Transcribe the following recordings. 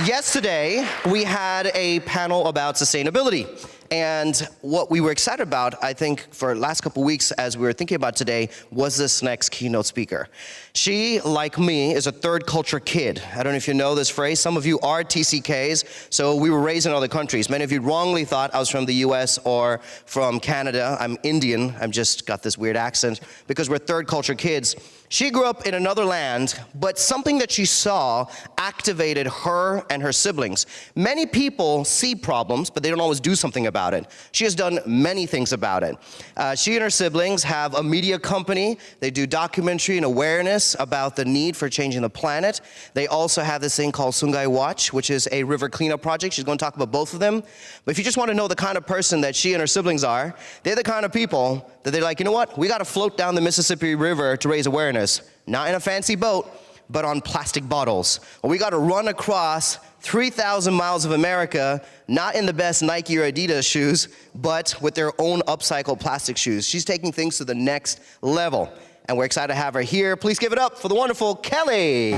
Yesterday, we had a panel about sustainability. And what we were excited about, I think, for the last couple weeks as we were thinking about today, was this next keynote speaker. She, like me, is a third culture kid. I don't know if you know this phrase. Some of you are TCKs, so we were raised in other countries. Many of you wrongly thought I was from the US or from Canada. I'm Indian. I've just got this weird accent because we're third culture kids. She grew up in another land, but something that she saw activated her and her siblings. Many people see problems, but they don't always do something about it. She has done many things about it. She and her siblings have a media company. They do documentary and awareness about the need for changing the planet. They also have this thing called Sungai Watch, which is a river cleanup project. She's going to talk about both of them. But if you just want to know the kind of person that she and her siblings are, they're the kind of people that they're like, you know what? We got to float down the Mississippi River to raise awareness. Not in a fancy boat, but on plastic bottles. Or we got to run across 3,000 miles of America, not in the best Nike or Adidas shoes, but with their own upcycled plastic shoes. She's taking things to the next level. And we're excited to have her here. Please give it up for the wonderful Kelly.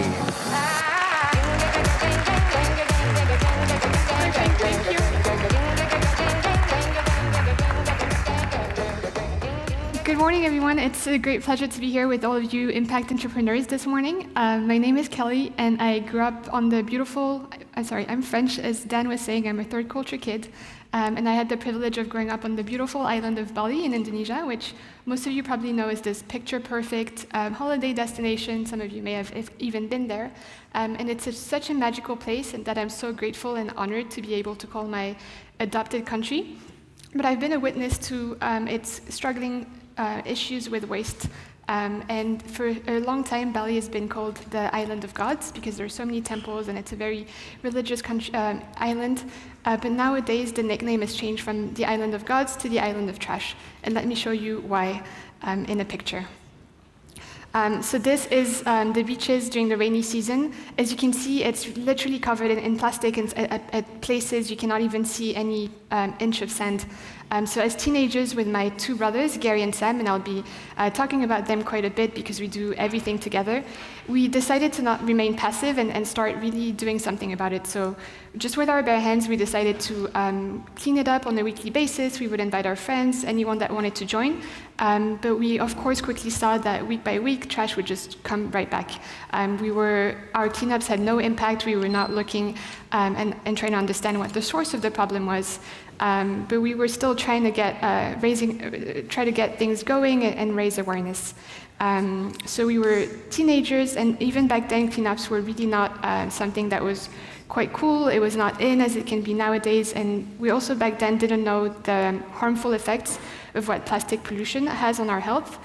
Good morning, everyone. It's a great pleasure to be here with all of you impact entrepreneurs this morning. My name is Kelly, and I grew up on the beautiful, I'm French, as Dan was saying. I'm a third culture kid, and I had the privilege of growing up on the beautiful island of Bali in Indonesia, which most of you probably know is this picture-perfect holiday destination. Some of you may have even been there. And it's such a magical place, and that I'm so grateful and honored to be able to call my adopted country. But I've been a witness to its struggling issues with waste. And for a long time, Bali has been called the Island of Gods because there are so many temples and it's a very religious island. But nowadays, the nickname has changed from the Island of Gods to the Island of Trash. And let me show you why in a picture. So this is the beaches during the rainy season. As you can see, it's literally covered in plastic, and at places you cannot even see any inch of sand. So as teenagers with my two brothers, Gary and Sam, and I'll be talking about them quite a bit because we do everything together, we decided to not remain passive and start really doing something about it. So just with our bare hands, we decided to clean it up on a weekly basis. We would invite our friends, anyone that wanted to join. But we, of course, quickly saw that week by week, trash would just come right back. Our cleanups had no impact. We were not looking and trying to understand what the source of the problem was. But we were still trying to try to get things going and raise awareness. So we were teenagers, and even back then, cleanups were really not something that was quite cool. It was not in as it can be nowadays, and we also back then didn't know the harmful effects of what plastic pollution has on our health.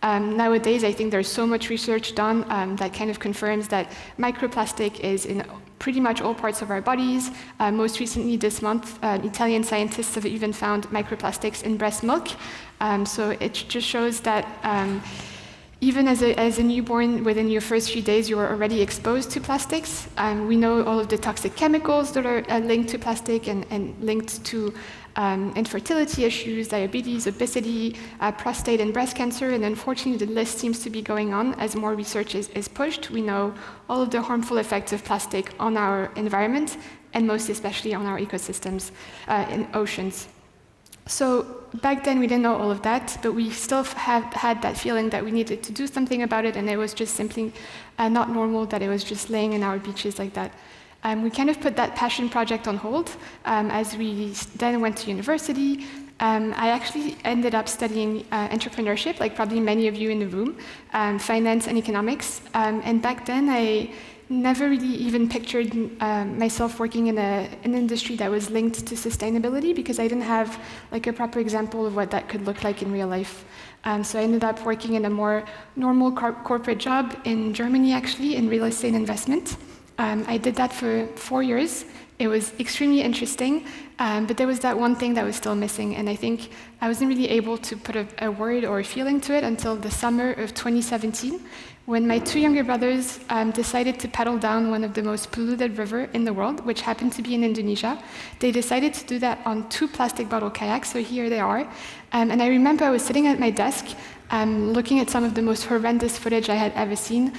Nowadays, I think there's so much research done that kind of confirms that microplastic is in pretty much all parts of our bodies. Most recently this month, Italian scientists have even found microplastics in breast milk. So it just shows that even as a newborn, within your first few days, you are already exposed to plastics. We know all of the toxic chemicals that are linked to plastic and linked to infertility issues, diabetes, obesity, prostate and breast cancer, and unfortunately the list seems to be going on as more research is pushed. We know all of the harmful effects of plastic on our environment, and most especially on our ecosystems in oceans. So back then we didn't know all of that, but we still had that feeling that we needed to do something about it, and it was just simply not normal that it was just laying in our beaches like that. We kind of put that passion project on hold as we then went to university. I actually ended up studying entrepreneurship, like probably many of you in the room, finance and economics. And back then, I never really even pictured myself working in an industry that was linked to sustainability because I didn't have like a proper example of what that could look like in real life. So I ended up working in a more normal corporate job in Germany, actually, in real estate investment. I did that for 4 years. It was extremely interesting, but there was that one thing that was still missing, and I think I wasn't really able to put a word or a feeling to it until the summer of 2017, when my two younger brothers decided to paddle down one of the most polluted rivers in the world, which happened to be in Indonesia. They decided to do that on 2 plastic bottle kayaks, so here they are. And I remember I was sitting at my desk, looking at some of the most horrendous footage I had ever seen.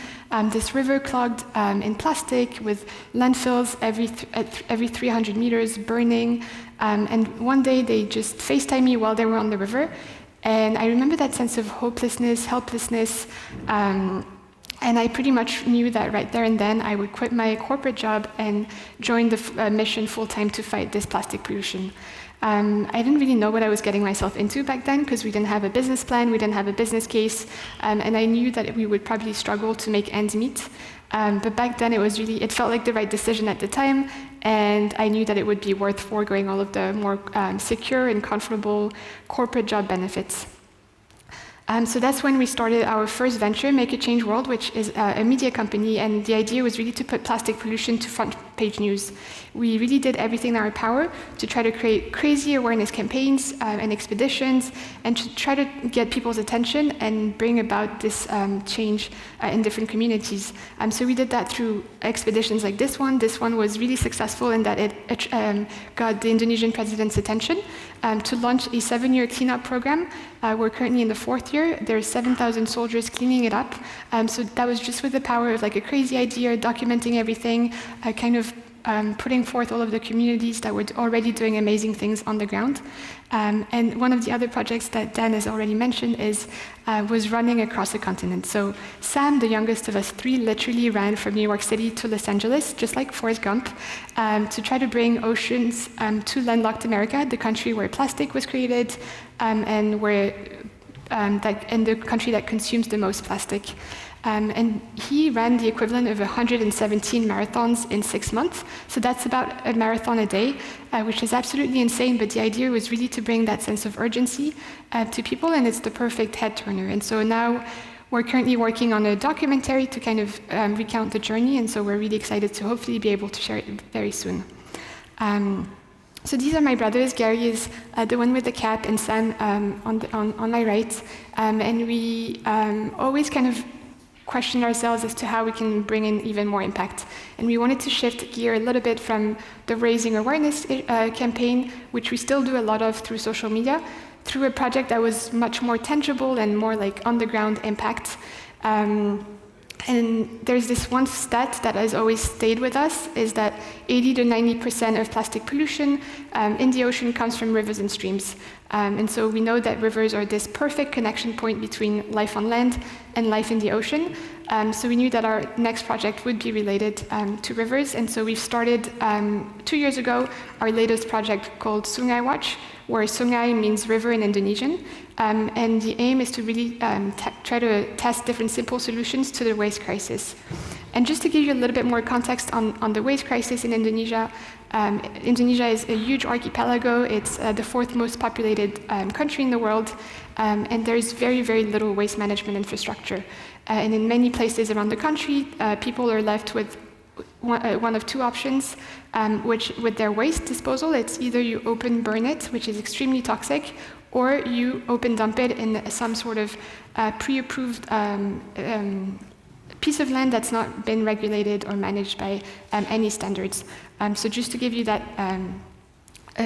This river clogged in plastic with landfills every 300 meters burning. And one day they just FaceTimed me while they were on the river. And I remember that sense of hopelessness, helplessness, and I pretty much knew that right there and then I would quit my corporate job and join the mission full-time to fight this plastic pollution. I didn't really know what I was getting myself into back then because we didn't have a business plan, we didn't have a business case, and I knew that we would probably struggle to make ends meet. But back then it felt like the right decision at the time, and I knew that it would be worth foregoing all of the more secure and comfortable corporate job benefits. So that's when we started our first venture, Make a Change World, which is a media company, and the idea was really to put plastic pollution to front page news. We really did everything in our power to try to create crazy awareness campaigns and expeditions, and to try to get people's attention and bring about this change in different communities. So we did that through expeditions like this one. This one was really successful in that it got the Indonesian president's attention to launch a 7-year cleanup program. We're currently in the 4th year. There's 7,000 soldiers cleaning it up. So that was just with the power of like a crazy idea, documenting everything, kind of putting forth all of the communities that were already doing amazing things on the ground. And one of the other projects that Dan has already mentioned was running across the continent. So Sam, the youngest of us 3, literally ran from New York City to Los Angeles, just like Forrest Gump, to try to bring oceans to landlocked America, the country where plastic was created, and the country that consumes the most plastic. And he ran the equivalent of 117 marathons in 6 months. So that's about a marathon a day, which is absolutely insane. But the idea was really to bring that sense of urgency to people, and it's the perfect head turner. And so now we're currently working on a documentary to kind of recount the journey. And so we're really excited to hopefully be able to share it very soon. So these are my brothers. Gary is the one with the cap, and Sam on my right. And we always kind of question ourselves as to how we can bring in even more impact. And we wanted to shift gear a little bit from the raising awareness campaign, which we still do a lot of through social media, through a project that was much more tangible and more like on-the-ground impact. And there's this one stat that has always stayed with us, is that 80 to 90% of plastic pollution in the ocean comes from rivers and streams. And so we know that rivers are this perfect connection point between life on land and life in the ocean. So we knew that our next project would be related to rivers. And so we've started 2 years ago our latest project called Sungai Watch, where Sungai means river in Indonesian. And the aim is to really try to test different simple solutions to the waste crisis. And just to give you a little bit more context on the waste crisis in Indonesia, Indonesia is a huge archipelago. It's the 4th most populated country in the world, and there's very, very little waste management infrastructure. And in many places around the country, people are left with one of 2 options, which with their waste disposal, it's either you open burn it, which is extremely toxic, or you open dump it in some sort of pre-approved piece of land that's not been regulated or managed by any standards. So just to give you that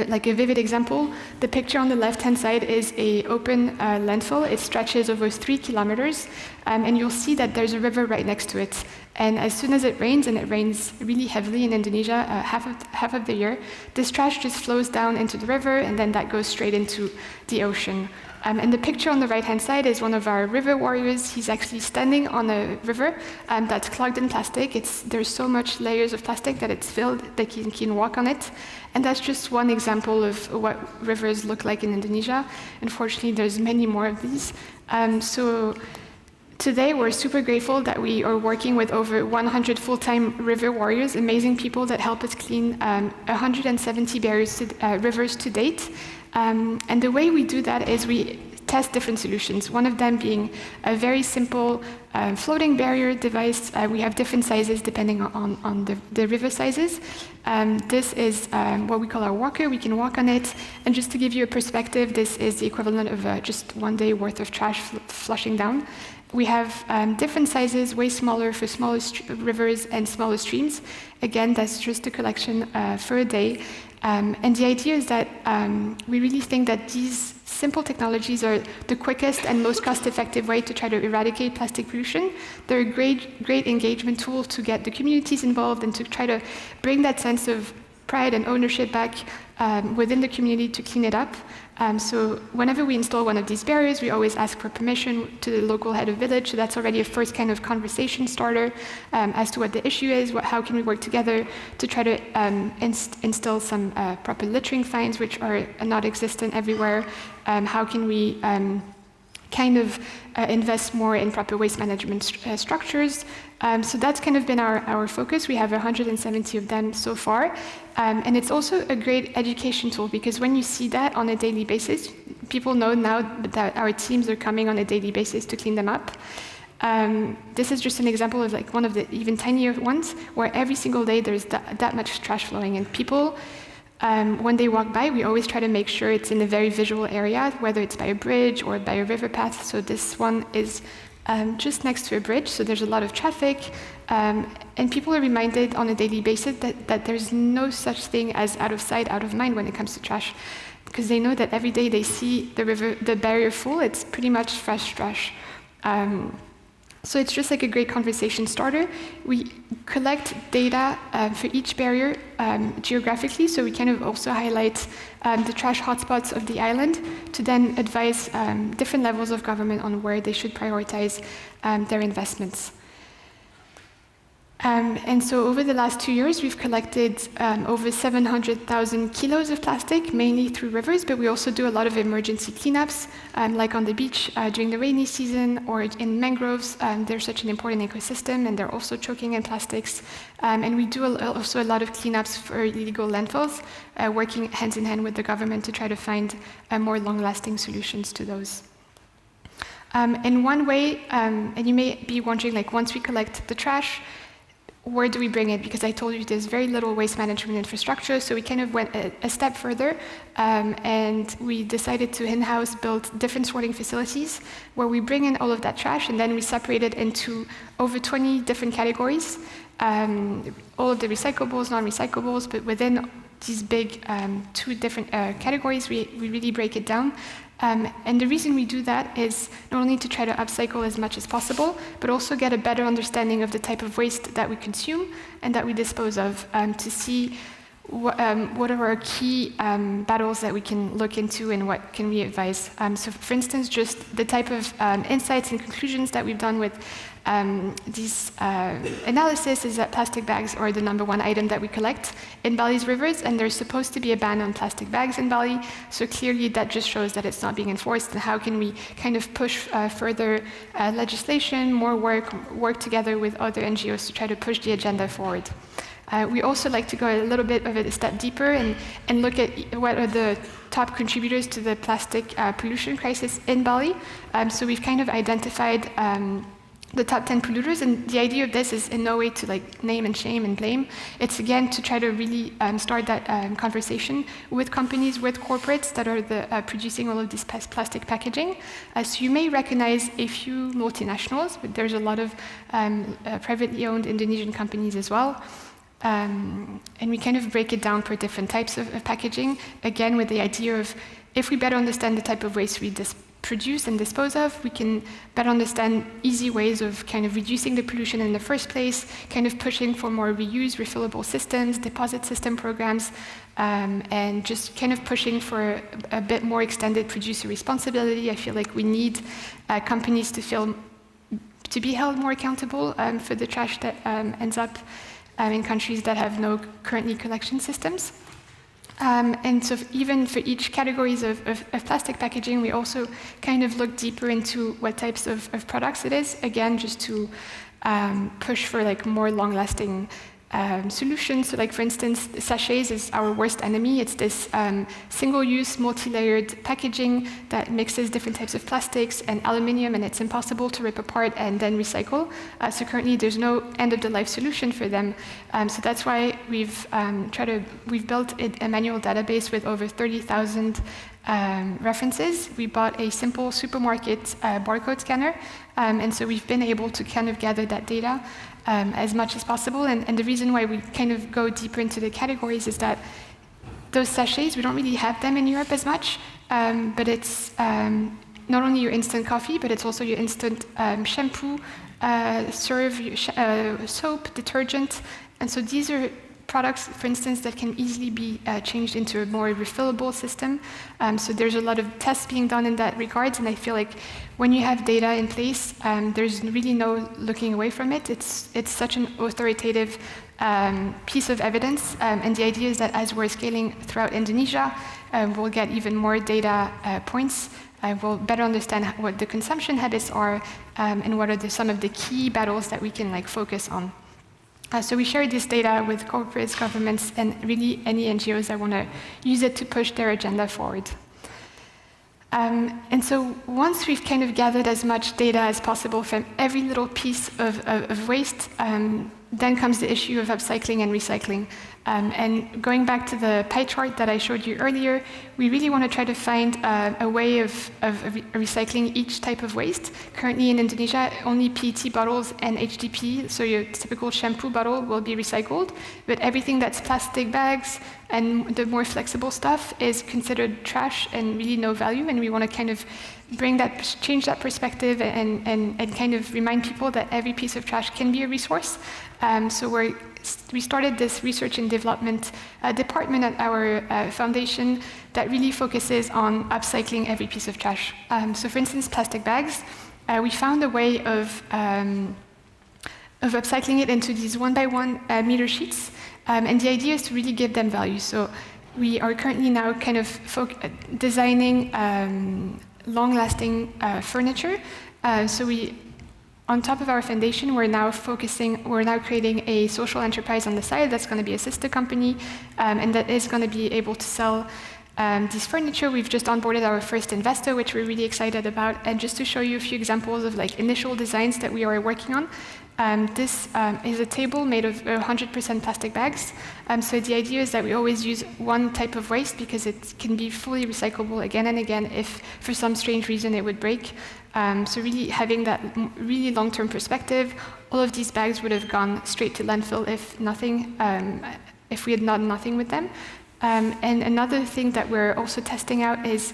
like a vivid example, the picture on the left-hand side is a open landfill. It stretches over 3 kilometers, and you'll see that there's a river right next to it. And as soon as it rains, and it rains really heavily in Indonesia half of the year, this trash just flows down into the river, and then that goes straight into the ocean. And the picture on the right-hand side is one of our river warriors. He's actually standing on a river that's clogged in plastic. There's so much layers of plastic that it's filled that he can walk on it. And that's just one example of what rivers look like in Indonesia. Unfortunately, there's many more of these. So today, we're super grateful that we are working with over 100 full-time river warriors, amazing people that help us clean 170 rivers to date. And the way we do that is we test different solutions, one of them being a very simple floating barrier device. We have different sizes depending on the river sizes. This is what we call our walker. We can walk on it. And just to give you a perspective, this is the equivalent of just 1 day worth of trash flushing down. We have different sizes, way smaller for smaller rivers and smaller streams. Again, that's just a collection for a day. And the idea is that we really think that these simple technologies are the quickest and most cost-effective way to try to eradicate plastic pollution. They're a great engagement tool to get the communities involved and to try to bring that sense of pride and ownership back within the community to clean it up. So whenever we install one of these barriers, we always ask for permission to the local head of village. So that's already a first kind of conversation starter as to what the issue is, how can we work together to try to instill some proper littering fines, which are not existent everywhere. How can we invest more in proper waste management structures. So that's kind of been our focus. We have 170 of them so far. And it's also a great education tool because when you see that on a daily basis, people know now that our teams are coming on a daily basis to clean them up. This is just an example of like one of the even tinier ones where every single day there's that much trash flowing and people, when they walk by, we always try to make sure it's in a very visual area, whether it's by a bridge or by a river path. So this one is just next to a bridge, so there's a lot of traffic. And people are reminded on a daily basis that there's no such thing as out of sight, out of mind when it comes to trash. Because they know that every day they see the barrier full, it's pretty much fresh trash. So it's just like a great conversation starter. We collect data for each barrier geographically, so we kind of also highlight the trash hotspots of the island to then advise different levels of government on where they should prioritize their investments. And so over the last 2 years, we've collected over 700,000 kilos of plastic, mainly through rivers, but we also do a lot of emergency cleanups, like on the beach during the rainy season or in mangroves. They're such an important ecosystem, and they're also choking in plastics. And we do also a lot of cleanups for illegal landfills, working hand in hand with the government to try to find more long-lasting solutions to those. In one way, and you may be wondering, like, once we collect the trash, where do we bring it? Because I told you there's very little waste management infrastructure, so we kind of went a step further, and we decided to in-house build different sorting facilities where we bring in all of that trash, and then we separate it into over 20 different categories, all of the recyclables, non-recyclables, but within these big 2 different categories, we really break it down. And the reason we do that is not only to try to upcycle as much as possible, but also get a better understanding of the type of waste that we consume and that we dispose of, to see what are our key battles that we can look into and what can we advise. So for instance, just the type of insights and conclusions that we've done with these analysis is that plastic bags are the #1 item that we collect in Bali's rivers, and there's supposed to be a ban on plastic bags in Bali, so clearly that just shows that it's not being enforced, and how can we kind of push further legislation, more work together with other NGOs to try to push the agenda forward. We also like to go a little bit of it a step deeper and look at what are the top contributors to the plastic pollution crisis in Bali. So we've kind of identified the top 10 polluters, and the idea of this is in no way to like name and shame and blame. It's again to try to really start that conversation with companies, with corporates that are producing all of this plastic packaging. So you may recognize a few multinationals, but there's a lot of privately owned Indonesian companies as well. And we kind of break it down per different types of packaging, again with the idea of if we better understand the type of waste we produce and dispose of, we can better understand easy ways of kind of reducing the pollution in the first place, kind of pushing for more reuse, refillable systems, deposit system programs, and just kind of pushing for a bit more extended producer responsibility. I feel like we need companies to be held more accountable for the trash that ends up in countries that have no currently collection systems. And so even for each categories of plastic packaging, we also kind of look deeper into what types of products it is, again, just to push for like more long-lasting solutions. So like, for instance, sachets is our worst enemy. It's this single-use, multi-layered packaging that mixes different types of plastics and aluminum, and it's impossible to rip apart and then recycle. So currently, there's no end-of-the-life solution for them. So that's why we've built a manual database with over 30,000 references. We bought a simple supermarket barcode scanner, and so we've been able to kind of gather that data as much as possible. And the reason why we kind of go deeper into the categories is that those sachets, we don't really have them in Europe as much, but it's not only your instant coffee, but it's also your instant shampoo, soap, detergent. And so these are products, for instance, that can easily be changed into a more refillable system. So there's a lot of tests being done in that regard, and I feel like when you have data in place, there's really no looking away from it. It's such an authoritative piece of evidence, and the idea is that as we're scaling throughout Indonesia, we'll get even more data points. We'll better understand what the consumption habits are, and what are some of the key battles that we can focus on. So we share this data with corporates, governments, and really any NGOs that want to use it to push their agenda forward. And so once we've kind of gathered as much data as possible from every little piece of waste, then comes the issue of upcycling and recycling. And going back to the pie chart that I showed you earlier, we really want to try to find a way of recycling each type of waste. Currently in Indonesia, only PET bottles and HDP, so your typical shampoo bottle, will be recycled. But everything that's plastic bags and the more flexible stuff is considered trash and really no value. And we want to kind of change that perspective and kind of remind people that every piece of trash can be a resource. So we started this research and development department at our foundation that really focuses on upcycling every piece of trash. So for instance, plastic bags, we found a way of upcycling it into these 1x1 meter sheets. And the idea is to really give them value. So we are currently now kind of designing long-lasting furniture. On top of our foundation, we're now creating a social enterprise on the side that's going to be a sister company, and that is going to be able to sell this furniture. We've just onboarded our first investor, which we're really excited about. And just to show you a few examples of initial designs that we are working on, this is a table made of 100% plastic bags. So the idea is that we always use one type of waste because it can be fully recyclable again and again if for some strange reason it would break. So really having that really long-term perspective, all of these bags would have gone straight to landfill if we had done nothing with them. And another thing that we're also testing out is,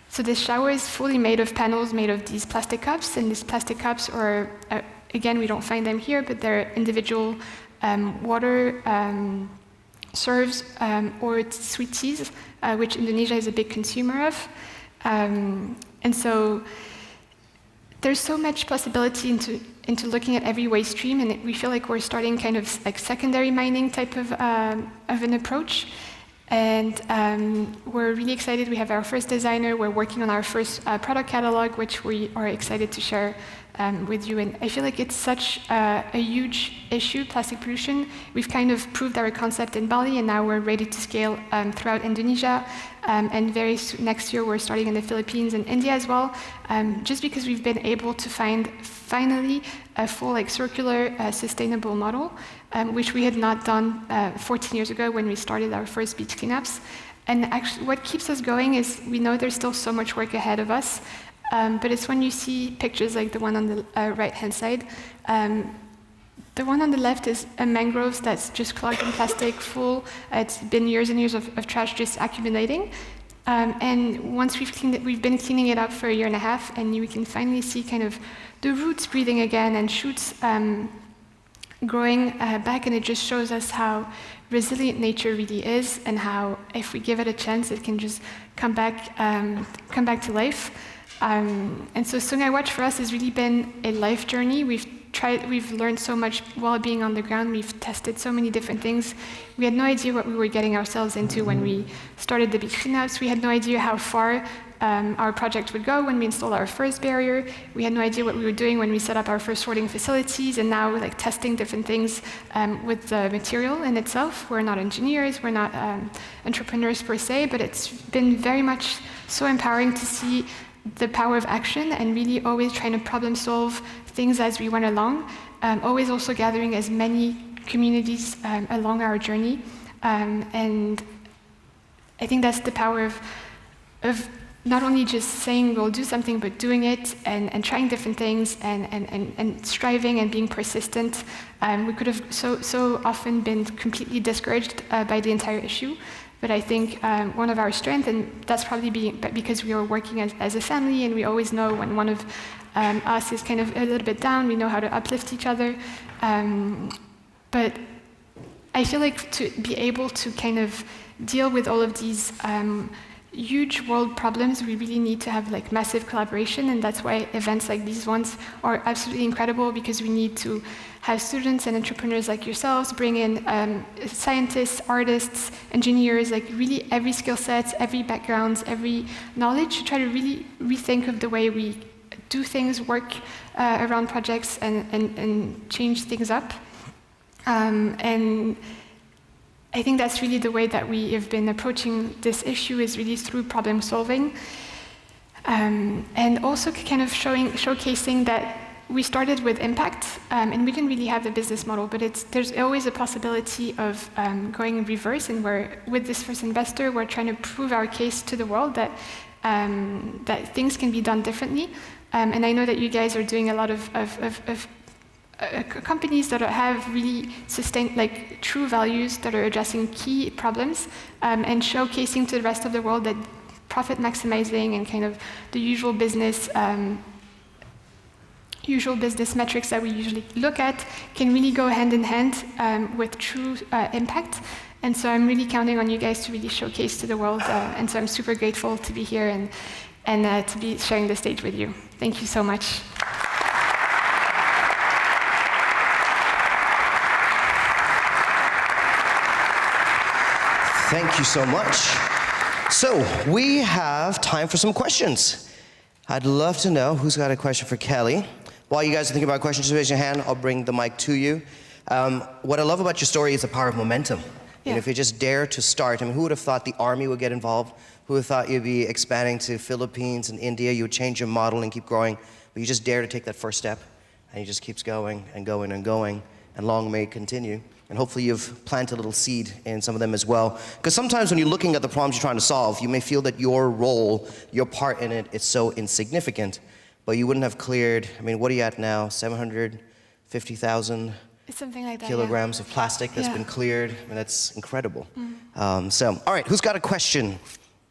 so this shower is fully made of panels made of these plastic cups, and these plastic cups are, again, we don't find them here, but they're individual water serves or sweet teas, which Indonesia is a big consumer of. And so there's so much possibility into looking at every waste stream, and we feel like we're starting kind of like secondary mining type of an approach. And we're really excited. We have our first designer. We're working on our first product catalog, which we are excited to share with you. And I feel like it's such a huge issue, plastic pollution. We've kind of proved our concept in Bali, and now we're ready to scale throughout Indonesia. And next year, we're starting in the Philippines and India as well, just because we've been able to find finally a full circular, sustainable model, which we had not done 14 years ago when we started our first beach cleanups. And actually, what keeps us going is we know there's still so much work ahead of us, but it's when you see pictures like the one on the right-hand side. The one on the left is a mangrove that's just clogged in plastic, full. It's been years and years of trash just accumulating. And once we've been cleaning it up for a year and a half, and we can finally see kind of the roots breathing again and shoots growing back, and it just shows us how resilient nature really is, and how if we give it a chance, it can just come back to life. And so Sungai Watch for us has really been a life journey. We've learned so much while being on the ground. We've tested so many different things. We had no idea what we were getting ourselves into when we started the beach cleanups. We had no idea how far our project would go when we installed our first barrier. We had no idea what we were doing when we set up our first sorting facilities, and now we're testing different things with the material in itself. We're not engineers, we're not entrepreneurs per se, but it's been very much so empowering to see the power of action and really always trying to problem solve things as we went along, always also gathering as many communities along our journey. And I think that's the power of not only just saying we'll do something, but doing it and trying different things and striving and being persistent. We could have so often been completely discouraged by the entire issue. But I think one of our strengths, and that's probably because we are working as a family, and we always know when one of us is kind of a little bit down, we know how to uplift each other. But I feel like to be able to kind of deal with all of these huge world problems, we really need to have like massive collaboration, and that's why events like these ones are absolutely incredible, because we need to have students and entrepreneurs like yourselves bring in scientists, artists, engineers, like really every skill set, every background, every knowledge, to try to really rethink of the way we do things, work around projects, and change things up. And I think that's really the way that we have been approaching this issue, is really through problem solving. And also kind of showcasing that we started with impact, and we didn't really have a business model, but there's always a possibility of going in reverse, and with this first investor, we're trying to prove our case to the world that things can be done differently. And I know that you guys are doing a lot of companies that have really sustained, like true values that are addressing key problems, and showcasing to the rest of the world that profit maximizing and kind of the usual business metrics that we usually look at can really go hand in hand with true impact. And so I'm really counting on you guys to really showcase to the world. And so I'm super grateful to be here and to be sharing the stage with you. Thank you so much. Thank you so much. So we have time for some questions. I'd love to know who's got a question for Kelly. While you guys are thinking about questions, just raise your hand. I'll bring the mic to you. What I love about your story is the power of momentum. Yeah. And if you just dare to start, I mean, who would have thought the army would get involved? Who would have thought you'd be expanding to Philippines and India? You would change your model and keep growing. But you just dare to take that first step, and it just keeps going and going and going, and long may it continue. And hopefully you've planted a little seed in some of them as well. Because sometimes when you're looking at the problems you're trying to solve, you may feel that your role, your part in it is so insignificant, but you wouldn't have cleared, I mean, what are you at now? 750,000 Something like that, kilograms of plastic that's been cleared. I mean, that's incredible. So, all right, who's got a question?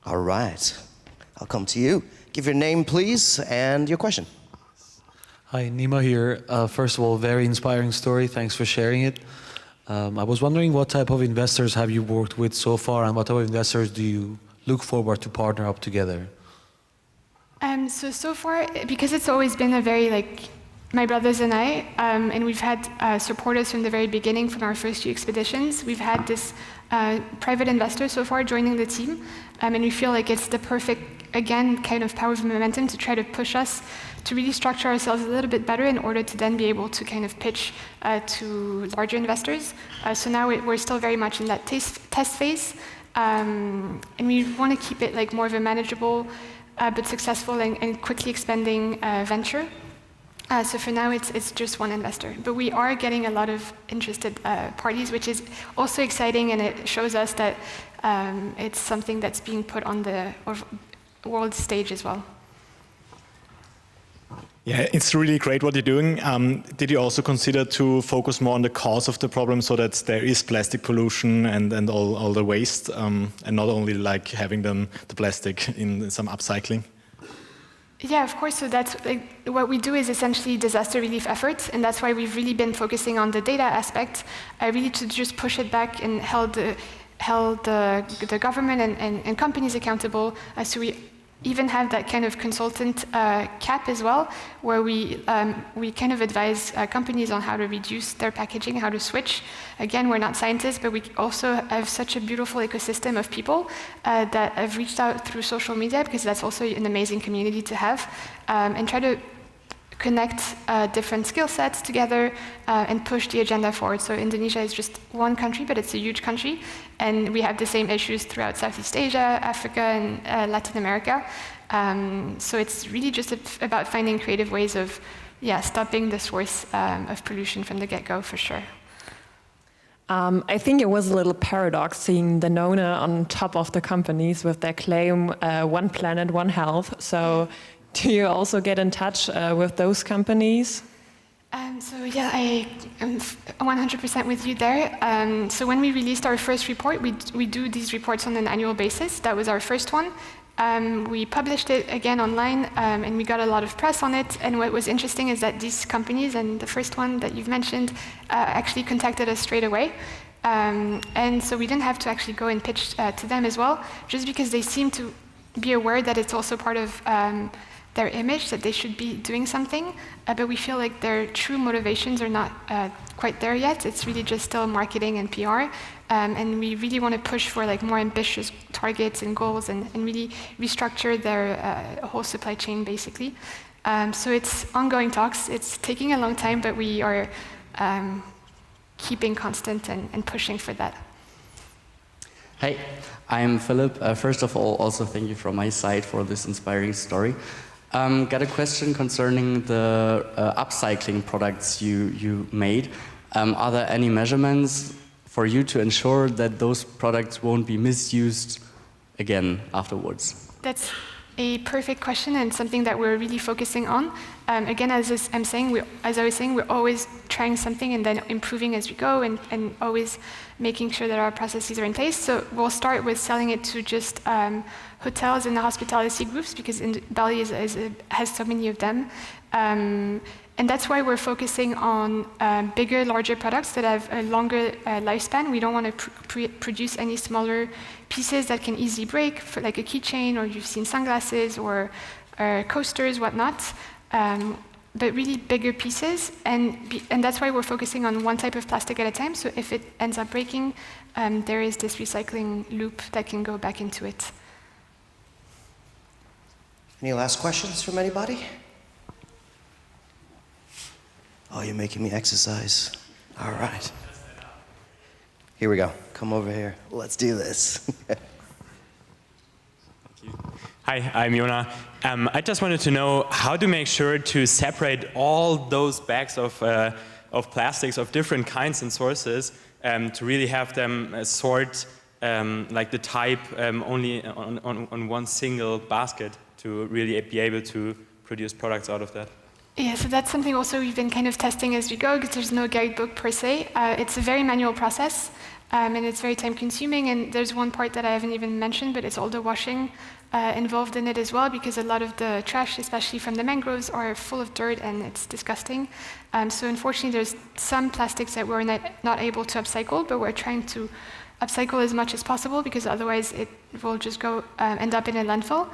All right, I'll come to you. Give your name, please, and your question. Hi, Nima here. First of all, very inspiring story. Thanks for sharing it. I was wondering, what type of investors have you worked with so far, and what type of investors do you look forward to partner up together? So far, because it's always been a very, my brothers and I, and we've had supporters from the very beginning, from our first few expeditions, we've had this private investor so far joining the team, and we feel like it's the perfect, again, kind of power of momentum to try to push us to really structure ourselves a little bit better in order to then be able to kind of pitch to larger investors. So now we're still very much in that test phase, and we want to keep it like more of a manageable but successful and quickly expanding venture. So for now, it's just one investor. But we are getting a lot of interested parties, which is also exciting, and it shows us that it's something that's being put on the world stage as well. Yeah, it's really great what you're doing. Did you also consider to focus more on the cause of the problem, so that there is plastic pollution and all the waste, and not only like having the plastic in some upcycling? Yeah, of course. So that's what we do is essentially disaster relief efforts, and that's why we've really been focusing on the data aspect, really to just push it back and held the government and companies accountable. So we even have that kind of consultant cap as well, where we kind of advise companies on how to reduce their packaging, how to switch. Again, we're not scientists, but we also have such a beautiful ecosystem of people that have reached out through social media, because that's also an amazing community to have, and try to connect different skill sets together and push the agenda forward. So Indonesia is just one country, but it's a huge country, and we have the same issues throughout Southeast Asia, Africa, and Latin America. So it's really just about finding creative ways of stopping the source of pollution from the get-go, for sure. I think it was a little paradox seeing the Nona on top of the companies with their claim, one planet, one health. So do you also get in touch with those companies? So yeah, I am 100% with you there. So when we released our first report, we do these reports on an annual basis. That was our first one. We published it again online, and we got a lot of press on it. And what was interesting is that these companies, and the first one that you've mentioned, actually contacted us straight away. And so we didn't have to actually go and pitch to them as well, just because they seem to be aware that it's also part of their image, that they should be doing something, but we feel like their true motivations are not quite there yet. It's really just still marketing and PR, and we really want to push for like more ambitious targets and goals, and really restructure their whole supply chain, basically. So it's ongoing talks. It's taking a long time, but we are keeping constant and pushing for that. Hey, I'm Philip. First of all, also thank you from my side for this inspiring story. Got a question concerning the upcycling products you made. Are there any measurements for you to ensure that those products won't be misused again afterwards? That's a perfect question, and something that we're really focusing on. Again, as I was saying, we're always trying something and then improving as we go, and always making sure that our processes are in place. So we'll start with selling it to just hotels and hospitality groups, because Bali has so many of them. And that's why we're focusing on bigger, larger products that have a longer lifespan. We don't want to produce any smaller pieces that can easily break, for like a keychain, or you've seen sunglasses, or coasters, whatnot. But really bigger pieces, and that's why we're focusing on one type of plastic at a time. So if it ends up breaking, there is this recycling loop that can go back into it. Any last questions from anybody? Oh, you're making me exercise. All right. Here we go. Come over here. Let's do this. Hi, I'm Jona. I just wanted to know how to make sure to separate all those bags of plastics of different kinds and sources to really have them sort like the type only on one single basket to really be able to produce products out of that. Yeah, so that's something also we've been kind of testing as we go, because there's no guidebook per se. It's a very manual process, and it's very time-consuming. And there's one part that I haven't even mentioned, but it's all the washing involved in it as well, because a lot of the trash, especially from the mangroves, are full of dirt, and it's disgusting. So unfortunately, there's some plastics that we're not able to upcycle, but we're trying to upcycle as much as possible, because otherwise it will just go end up in a landfill.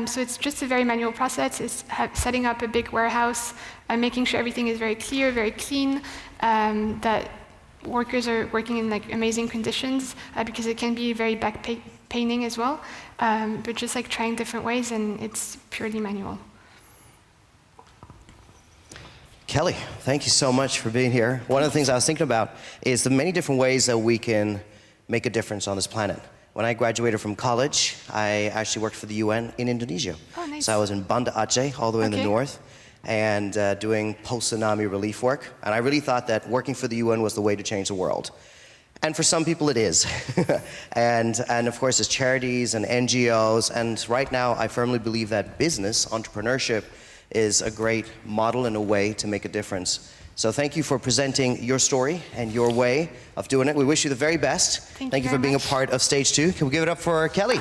So it's just a very manual process. It's setting up a big warehouse, making sure everything is very clear, very clean, that workers are working in like amazing conditions, because it can be very paining as well. But just like trying different ways, and it's purely manual. Kelly, thank you so much for being here. One of the things I was thinking about is the many different ways that we can make a difference on this planet. When I graduated from college, I actually worked for the UN in Indonesia. Oh, nice. So I was in Banda Aceh, all the way in the north, and doing post-tsunami relief work. And I really thought that working for the UN was the way to change the world. And for some people it is. and of course there's charities and NGOs, and right now I firmly believe that business, entrepreneurship, is a great model and a way to make a difference. So thank you for presenting your story and your way of doing it. We wish you the very best. Thank you for very being much. a part of Stage 2. Can we give it up for Kelly?